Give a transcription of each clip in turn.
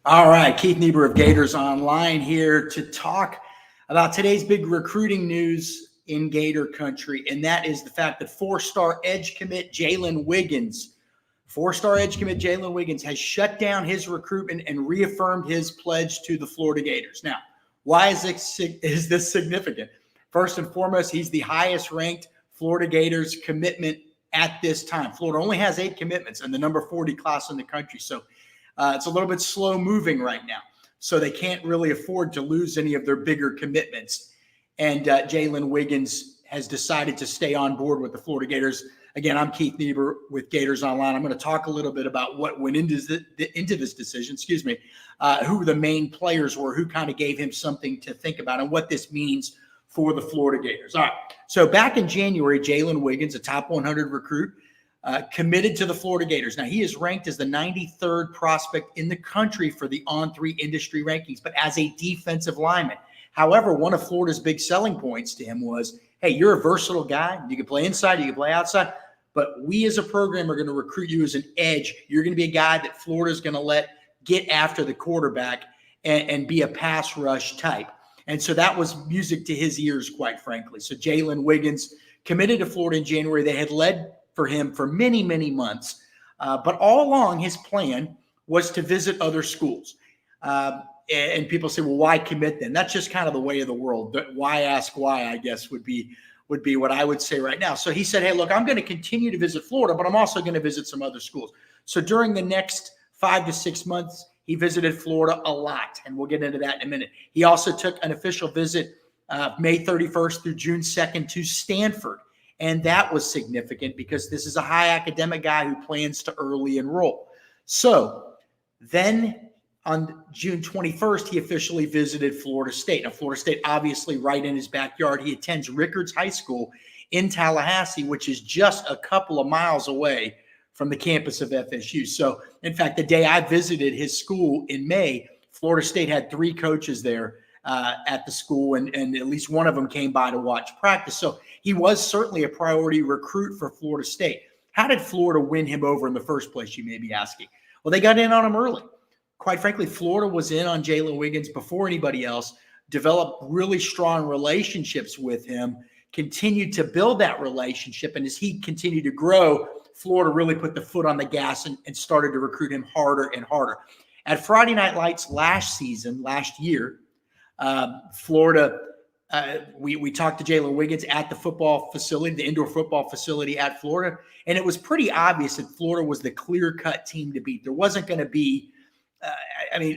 All right, Keith Niebuhr of Gators Online here to talk about today's big recruiting news in Gator country, and that is the fact that four-star edge commit Jalen Wiggins has shut down his recruitment and reaffirmed his pledge to the Florida Gators. Now, why is this significant? First and foremost, he's the highest-ranked Florida Gators commitment at this time. Florida only has 8 commitments in the number 40 class in the country, so it's a little bit slow moving right now. So they can't really afford to lose any of their bigger commitments. And Jalen Wiggins has decided to stay on board with the Florida Gators. Again, I'm Keith Niebuhr with Gators Online. I'm going to talk a little bit about what went into this decision, who the main players were, who kind of gave him something to think about, and what this means for the Florida Gators. All right, so back in January, Jalen Wiggins, a top 100 recruit, committed to the Florida Gators. Now, he is ranked as the 93rd prospect in the country for the On3 industry rankings, but as a defensive lineman. However, one of Florida's big selling points to him was, hey, you're a versatile guy. You can play inside, you can play outside, but we as a program are going to recruit you as an edge. You're going to be a guy that Florida's going to let get after the quarterback and be a pass rush type. And so that was music to his ears, quite frankly. So Jalen Wiggins committed to Florida in January. They had led for him for many, many months. But all along, his plan was to visit other schools. And people say, well, why commit then? That's just kind of the way of the world. Why ask why, I guess, would be what I would say right now. So he said, hey, look, I'm going to continue to visit Florida, but I'm also going to visit some other schools. So during the next 5 to 6 months, he visited Florida a lot, and we'll get into that in a minute. He also took an official visit May 31st through June 2nd to Stanford. And that was significant because this is a high academic guy who plans to early enroll. So then on June 21st, he officially visited Florida State. Now, Florida State, obviously right in his backyard. He attends Rickards High School in Tallahassee, which is just a couple of miles away from the campus of FSU. So, in fact, the day I visited his school in May, Florida State had 3 coaches there at the school, and at least one of them came by to watch practice. So he was certainly a priority recruit for Florida State. How did Florida win him over in the first place, you may be asking? Well, they got in on him early. Quite frankly, Florida was in on Jalen Wiggins before anybody else, developed really strong relationships with him, continued to build that relationship, and as he continued to grow, Florida really put the foot on the gas and started to recruit him harder and harder. At Friday Night Lights last year, Florida, we talked to Jalen Wiggins at the football facility, the indoor football facility at Florida, and it was pretty obvious that Florida was the clear-cut team to beat. There wasn't going to be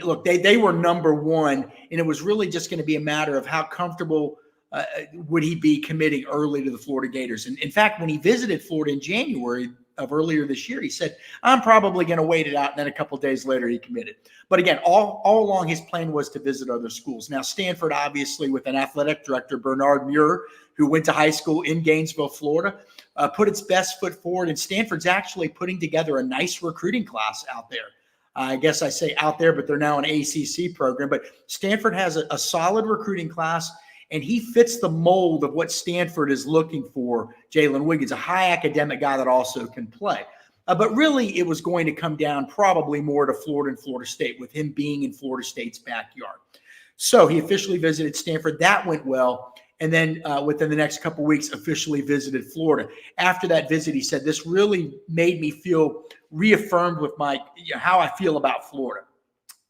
look, they were number one, and it was really just going to be a matter of how comfortable would he be committing early to the Florida Gators. And in fact, when he visited Florida in January of earlier this year, he said, I'm probably going to wait it out. And then a couple of days later, he committed. But again, all along, his plan was to visit other schools. Now, Stanford, obviously, with an athletic director, Bernard Muir, who went to high school in Gainesville, Florida, put its best foot forward. And Stanford's actually putting together a nice recruiting class out there. I guess I say out there, but they're now an ACC program. But Stanford has a solid recruiting class, and he fits the mold of what Stanford is looking for. Jalen Wiggins, a high academic guy that also can play. But really, it was going to come down probably more to Florida and Florida State, with him being in Florida State's backyard. So he officially visited Stanford. That went well. And then within the next couple of weeks, officially visited Florida. After that visit, he said, this really made me feel reaffirmed with how I feel about Florida.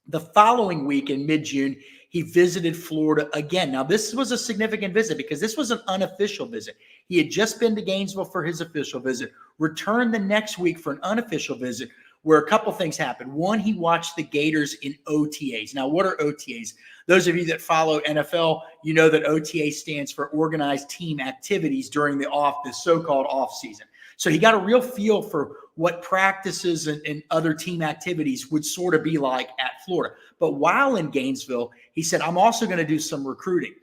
The following week in mid-June, he visited Florida again. Now, this was a significant visit because this was an unofficial visit. He had just been to Gainesville for his official visit, returned the next week for an unofficial visit, where a couple things happened. One, he watched the Gators in OTAs. Now, what are OTAs? Those of you that follow NFL, you know that OTA stands for Organized Team Activities during the so-called off season. So he got a real feel for what practices and other team activities would sort of be like at Florida. But while in Gainesville, he said, I'm also going to do some recruiting.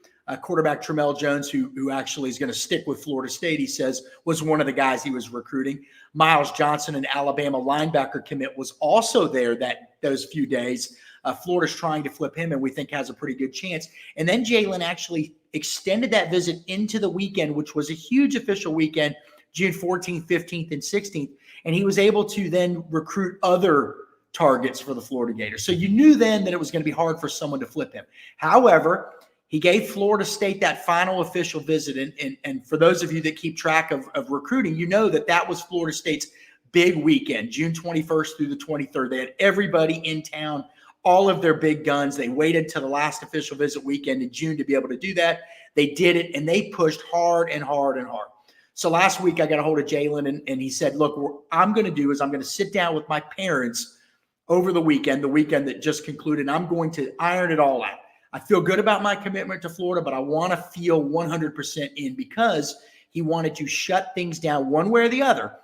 Quarterback Tramell Jones, who actually is going to stick with Florida State, he says, was one of the guys he was recruiting. Miles Johnson, an Alabama linebacker commit, was also there those few days. Florida's trying to flip him, and we think has a pretty good chance. And then Jalen actually extended that visit into the weekend, which was a huge official weekend, June 14th, 15th, and 16th. And he was able to then recruit other targets for the Florida Gators. So you knew then that it was going to be hard for someone to flip him. However, he gave Florida State that final official visit. And for those of you that keep track of recruiting, you know that was Florida State's big weekend, June 21st through the 23rd. They had everybody in town, all of their big guns. They waited till the last official visit weekend in June to be able to do that. They did it, and they pushed hard and hard and hard. So last week I got a hold of Jalen, and he said, look, what I'm going to do is I'm going to sit down with my parents over the weekend that just concluded, and I'm going to iron it all out. I feel good about my commitment to Florida, but I want to feel 100% in, because he wanted to shut things down one way or the other.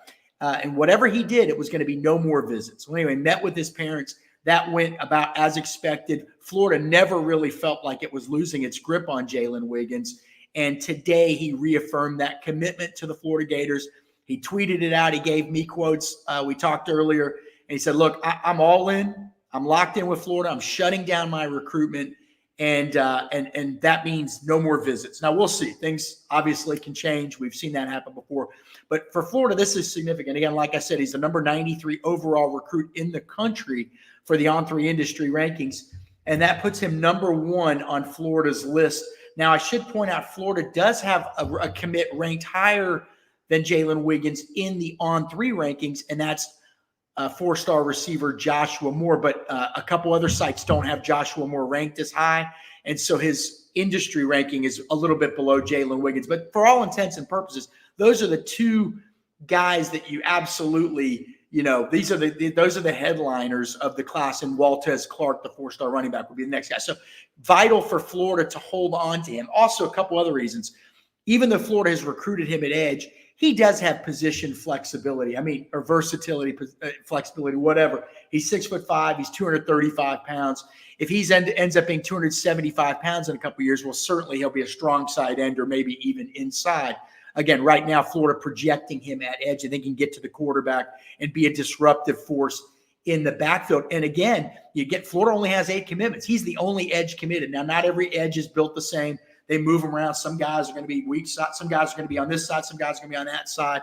And whatever he did, it was going to be no more visits. So anyway, met with his parents. That went about as expected. Florida never really felt like it was losing its grip on Jaylen Wiggins. And today he reaffirmed that commitment to the Florida Gators. He tweeted it out. He gave me quotes. We talked earlier, and he said, look, I'm all in. I'm locked in with Florida. I'm shutting down my recruitment. And that means no more visits. Now, we'll see. Things obviously can change. We've seen that happen before. But for Florida, this is significant. Again, like I said, he's the number 93 overall recruit in the country for the On3 industry rankings. And that puts him number 1 on Florida's list. Now, I should point out, Florida does have a commit ranked higher than Jalen Wiggins in the On3 rankings, and that's 4-star receiver Joshua Moore. But a couple other sites don't have Joshua Moore ranked as high, and so his industry ranking is a little bit below Jalen Wiggins. But for all intents and purposes, those are the two guys that you absolutely, those are the headliners of the class, and Waltez Clark, the 4-star running back, will be the next guy. So vital for Florida to hold on to him. Also, a couple other reasons. Even though Florida has recruited him at edge, he does have position flexibility. Or versatility, flexibility, whatever. He's 6'5". He's 235 pounds. If he ends up being 275 pounds in a couple of years, well, certainly he'll be a strong side end, or maybe even inside. Again, right now, Florida projecting him at edge. I think he can get to the quarterback and be a disruptive force in the backfield. And again, Florida only has 8 commitments. He's the only edge committed. Now, not every edge is built the same. They move them around. Some guys are going to be weak side. Some guys are going to be on this side. Some guys are going to be on that side.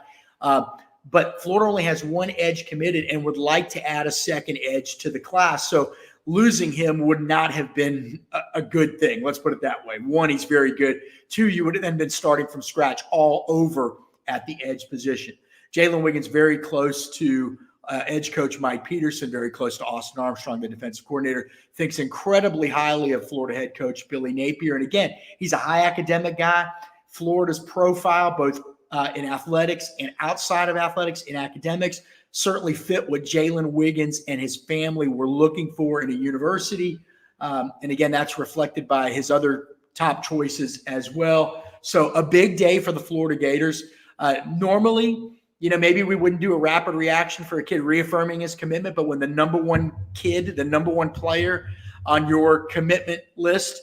But Florida only has 1 edge committed and would like to add a second edge to the class. So losing him would not have been a good thing. Let's put it that way. 1, he's very good. 2, you would have then been starting from scratch all over at the edge position. Jaylen Wiggins very close to edge coach Mike Peterson, very close to Austin Armstrong, the defensive coordinator, thinks incredibly highly of Florida head coach Billy Napier. And again, he's a high academic guy. Florida's profile, both in athletics and outside of athletics, in academics, certainly fit what Jaylen Wiggins and his family were looking for in a university. And again, that's reflected by his other top choices as well. So a big day for the Florida Gators. Normally, maybe we wouldn't do a rapid reaction for a kid reaffirming his commitment, but when the number 1 kid, the number 1 player on your commitment list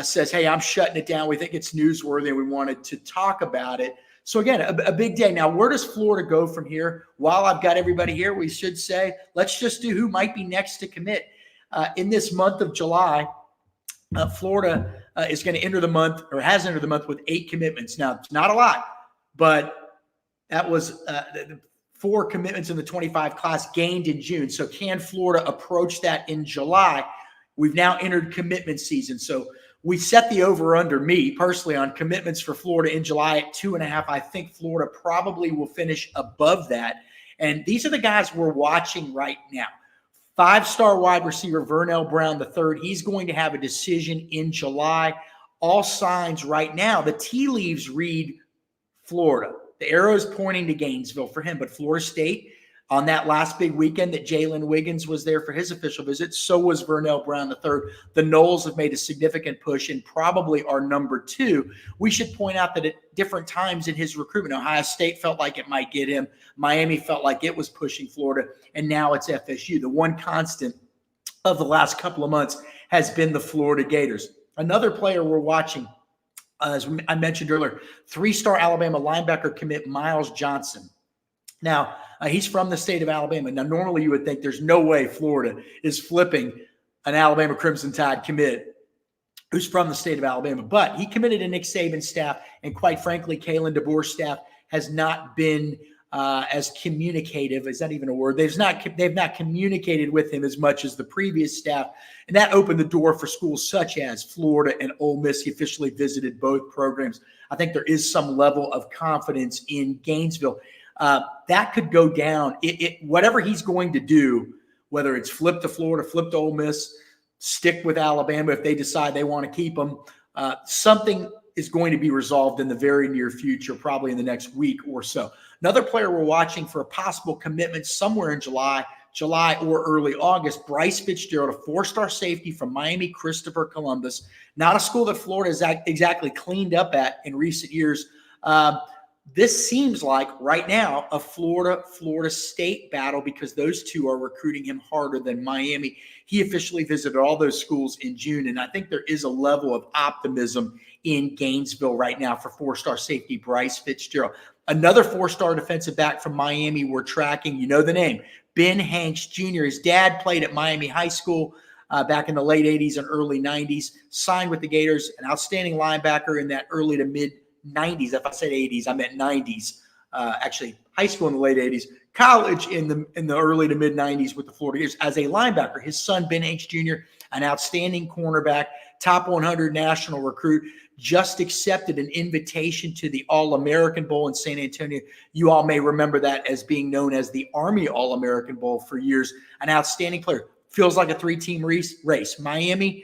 says, hey, I'm shutting it down, we think it's newsworthy and we wanted to talk about it. So again, a big day. Now, where does Florida go from here? While I've got everybody here, we should say, let's just do who might be next to commit. In this month of July, Florida is going to enter the month, or has entered the month, with 8 commitments. Now, it's not a lot, but that was 4 commitments in the 25 class gained in June. So can Florida approach that in July? We've now entered commitment season. So we set the over-under, me personally, on commitments for Florida in July at 2.5. I think Florida probably will finish above that. And these are the guys we're watching right now. 5-star wide receiver Vernell Brown III. He's going to have a decision in July. All signs right now, the tea leaves read Florida. The arrow is pointing to Gainesville for him, but Florida State, on that last big weekend that Jalen Wiggins was there for his official visit, so was Vernell Brown III. The Noles have made a significant push and probably are number 2. We should point out that at different times in his recruitment, Ohio State felt like it might get him. Miami felt like it was pushing Florida, and now it's FSU. The one constant of the last couple of months has been the Florida Gators. Another player we're watching, as I mentioned earlier, 3-star Alabama linebacker commit Miles Johnson. Now, he's from the state of Alabama. Now, normally you would think there's no way Florida is flipping an Alabama Crimson Tide commit who's from the state of Alabama. But he committed to Nick Saban's staff, and quite frankly, Kalen DeBoer's staff has not been as communicative. Is that even a word? They've not communicated with him as much as the previous staff, and that opened the door for schools such as Florida and Ole Miss. He officially visited both programs. I think there is some level of confidence in Gainesville. That could go down. Whatever he's going to do, whether it's flip to Florida, flip to Ole Miss, stick with Alabama if they decide they want to keep him, something is going to be resolved in the very near future, probably in the next week or so. Another player we're watching for a possible commitment somewhere in July or early August, Bryce Fitzgerald, a four-star safety from Miami Christopher Columbus, not a school that Florida has exactly cleaned up at in recent years. This seems like right now a Florida State battle because those two are recruiting him harder than Miami. He officially visited all those schools in June, and I think there is a level of optimism in Gainesville right now for four-star safety Bryce Fitzgerald. Another four-star defensive back from Miami we're tracking, you know the name, Ben Hanks Jr. His dad played at Miami High School back in the late 80s and early 90s, signed with the Gators, an outstanding linebacker in that early to mid-90s. If I said 80s, I meant 90s. Actually, high school in the late 80s, college in the early to mid-90s with the Florida Gators as a linebacker. His son, Ben Hanks Jr., an outstanding cornerback, top 100 national recruit, just accepted an invitation to the All-American Bowl in San Antonio. You all may remember that as being known as the Army All-American Bowl for years. An outstanding player. Feels like a three-team race. Miami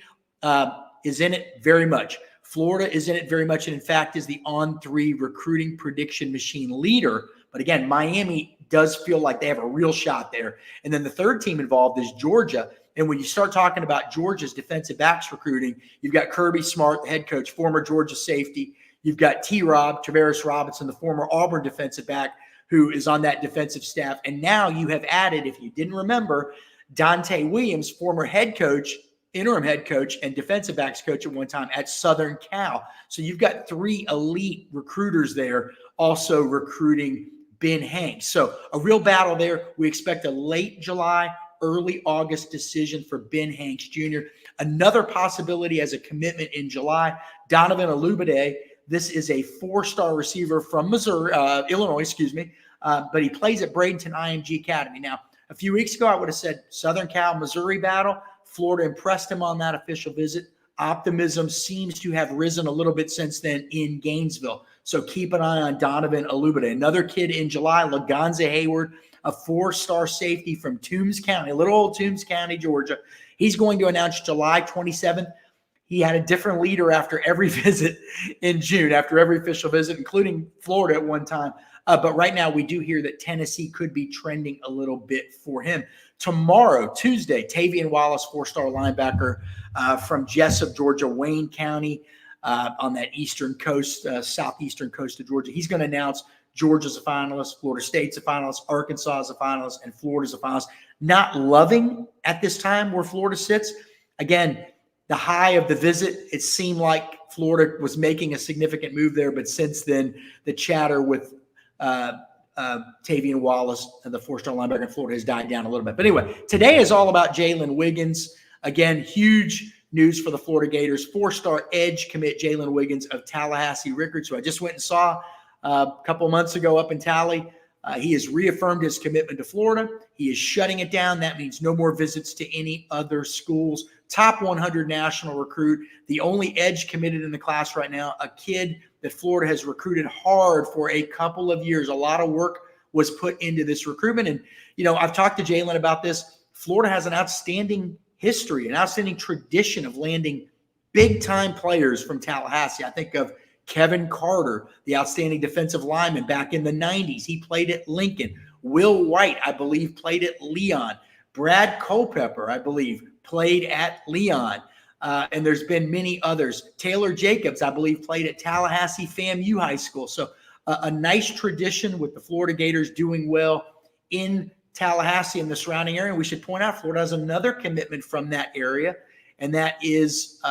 is in it very much. Florida is in it very much, and in fact is the on-3 recruiting prediction machine leader. But again, Miami does feel like they have a real shot there. And then the third team involved is Georgia. And when you start talking about Georgia's defensive backs recruiting, you've got Kirby Smart, the head coach, former Georgia safety. You've got T-Rob, Travaris Robinson, the former Auburn defensive back, who is on that defensive staff. And now you have added, if you didn't remember, Dante Williams, former head coach, interim head coach, and defensive backs coach at one time at Southern Cal. So you've got three elite recruiters there also recruiting Ben Hanks. So a real battle there. We expect a late July, early August decision for Ben Hanks Jr. Another possibility as a commitment in July, Donovan Olubade. This is a four-star receiver from Illinois, but he plays at Bradenton IMG Academy. Now, a few weeks ago, I would have said Southern Cal, Missouri battle. Florida impressed him on that official visit. Optimism seems to have risen a little bit since then in Gainesville. So keep an eye on Donovan Olubade. Another kid in July, Lagonza Hayward, a four-star safety from Toombs County, little old Toombs County, Georgia. He's going to announce July 27th. He had a different leader after every visit in June, after every official visit, including Florida at one time. But right now, we do hear that Tennessee could be trending a little bit for him. Tomorrow, Tuesday, Tavian Wallace, four-star linebacker from Jessup, Georgia, Wayne County, on that eastern coast, southeastern coast of Georgia. He's going to announce Georgia's a finalist, Florida State's a finalist, Arkansas is a finalist, and Florida's a finalist. Not loving at this time where Florida sits. Again, the high of the visit, it seemed like Florida was making a significant move there, but since then, the chatter with Tavian Wallace, the four-star linebacker in Florida, has died down a little bit. But anyway, today is all about Jaylen Wiggins. Again, huge news for the Florida Gators. Four-star edge commit Jaylen Wiggins of Tallahassee Ricketts, who I just went and saw a couple of months ago up in Tally. He has reaffirmed his commitment to Florida. He is shutting it down. That means no more visits to any other schools. Top 100 national recruit, the only edge committed in the class right now, a kid that Florida has recruited hard for a couple of years. A lot of work was put into this recruitment. And, you know, I've talked to Jaylen about this. Florida has an outstanding history, an outstanding tradition of landing big-time players from Tallahassee. I think of Kevin Carter, the outstanding defensive lineman back in the 90s. He played at Lincoln. Will White, I believe, played at Leon. Brad Culpepper, I believe, played at Leon. And there's been many others. Taylor Jacobs, I believe, played at Tallahassee FAMU High School. So a nice tradition with the Florida Gators doing well in Tallahassee and the surrounding area. And we should point out Florida has another commitment from that area, and that is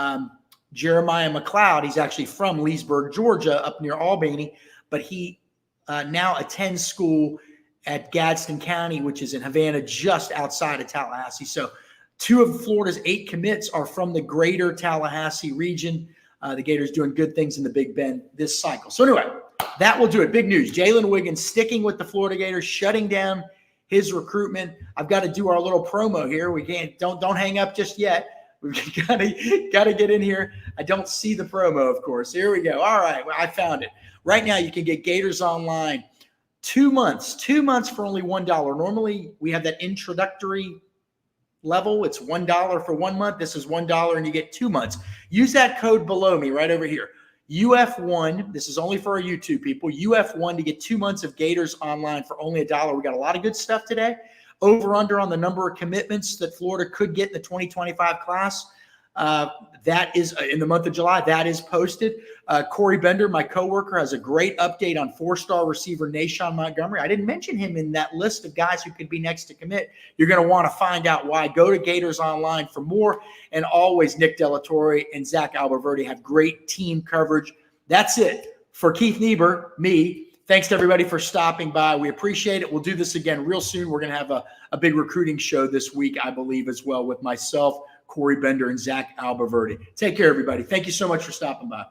Jeremiah McLeod. He's actually from Leesburg, Georgia, up near Albany, but he now attends school at Gadsden County, which is in Havana, just outside of Tallahassee. So 2 of Florida's 8 commits are from the greater Tallahassee region. The Gators doing good things in the Big Bend this cycle. So anyway, that will do it. Big news. Jaylen Wiggins sticking with the Florida Gators, shutting down his recruitment. I've got to do our little promo here. We can't, don't hang up just yet. We've got to get in here. I don't see the promo, of course. Here we go. All right. Well, I found it. Right now, you can get Gators Online 2 months for only $1. Normally, we have that introductory level. It's $1 for 1 month. This is $1 and you get 2 months. Use that code below me right over here. UF1. This is only for our YouTube people. UF1 to get 2 months of Gators Online for only $1. We got a lot of good stuff today. Over under on the number of commitments that Florida could get in the 2025 class. That is in the month of July. That is posted. Corey Bender, my coworker, has a great update on 4-star receiver Nashawn Montgomery. I didn't mention him in that list of guys who could be next to commit. You're going to want to find out why. Go to Gators Online for more. And always, Nick Delatorre and Zach Alberverdi have great team coverage. That's it for Keith Niebuhr, me. Thanks to everybody for stopping by. We appreciate it. We'll do this again real soon. We're going to have a big recruiting show this week, I believe, as well, with myself, Corey Bender, and Zach Alberverdi. Take care, everybody. Thank you so much for stopping by.